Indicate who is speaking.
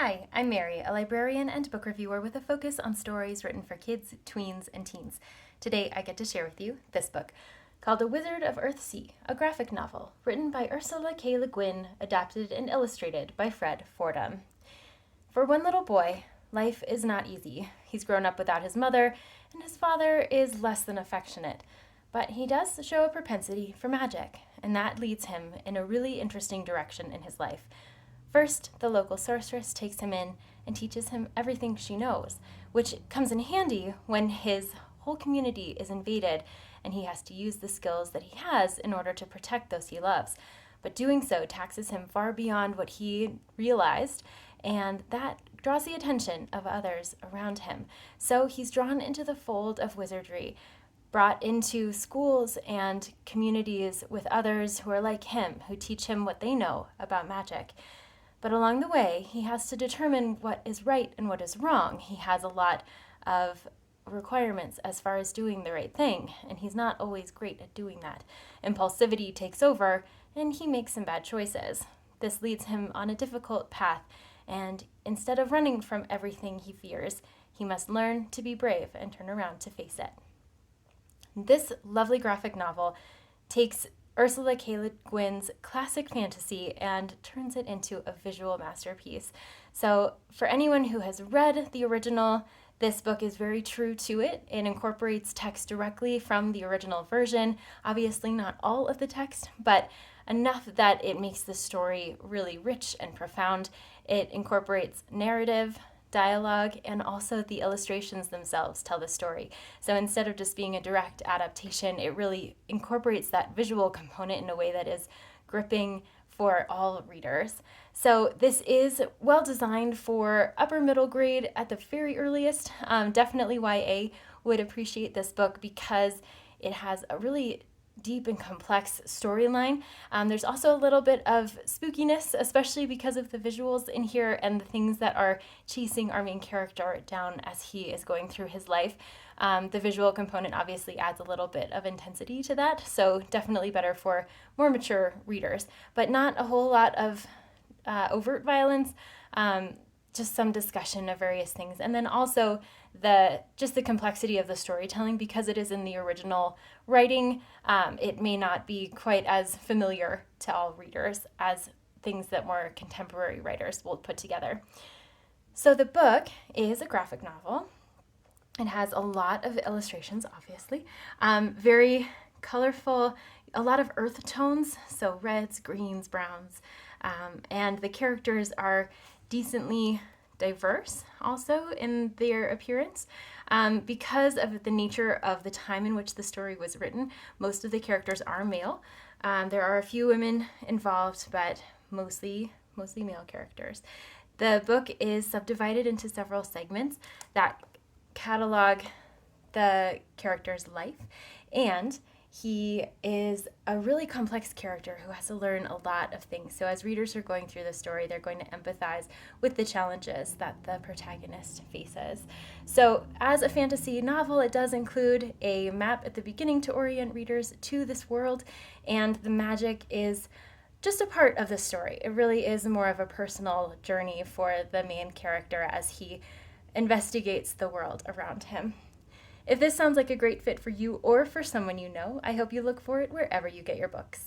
Speaker 1: Hi, I'm Mary, a librarian and book reviewer with a focus on stories written for kids, tweens, and teens. Today I get to share with you this book called A Wizard of Earthsea, a graphic novel written by Ursula K. Le Guin, adapted and illustrated by Fred Fordham. For one little boy, life is not easy. He's grown up without his mother, and his father is less than affectionate. But he does show a propensity for magic, and that leads him in a really interesting direction in his life. First, the local sorceress takes him in and teaches him everything she knows, which comes in handy when his whole community is invaded and he has to use the skills that he has in order to protect those he loves. But doing so taxes him far beyond what he realized, and that draws the attention of others around him. So he's drawn into the fold of wizardry, brought into schools and communities with others who are like him, who teach him what they know about magic. But along the way, he has to determine what is right and what is wrong. He has a lot of requirements as far as doing the right thing, and he's not always great at doing that. Impulsivity takes over, and he makes some bad choices. This leads him on a difficult path, and instead of running from everything he fears, he must learn to be brave and turn around to face it. This lovely graphic novel takes Ursula K. Le Guin's classic fantasy and turns it into a visual masterpiece. So for anyone who has read the original, this book is very true to it. It incorporates text directly from the original version. Obviously not all of the text, but enough that it makes the story really rich and profound. It incorporates narrative, dialogue, and also the illustrations themselves tell the story. So instead of just being a direct adaptation, it really incorporates that visual component in a way that is gripping for all readers. So this is well designed for upper middle grade at the very earliest. Definitely YA would appreciate this book because it has a really deep and complex storyline. There's also a little bit of spookiness, especially because of the visuals in here and the things that are chasing our main character down as he is going through his life. The visual component obviously adds a little bit of intensity to that, so definitely better for more mature readers, but not a whole lot of overt violence. Just some discussion of various things, and then also the complexity of the storytelling, because it is in the original writing. It may not be quite as familiar to all readers as things that more contemporary writers will put together. So the book is a graphic novel. It has a lot of illustrations, obviously, very colorful, a lot of earth tones, so reds, greens, browns, and the characters are decently diverse also in their appearance. Because of the nature of the time in which the story was written, most of the characters are male. There are a few women involved, but mostly male characters. The book is subdivided into several segments that catalog the character's life, and he is a really complex character who has to learn a lot of things. So as readers are going through the story, they're going to empathize with the challenges that the protagonist faces. So as a fantasy novel, it does include a map at the beginning to orient readers to this world, and the magic is just a part of the story. It really is more of a personal journey for the main character as he investigates the world around him. If this sounds like a great fit for you or for someone you know, I hope you look for it wherever you get your books.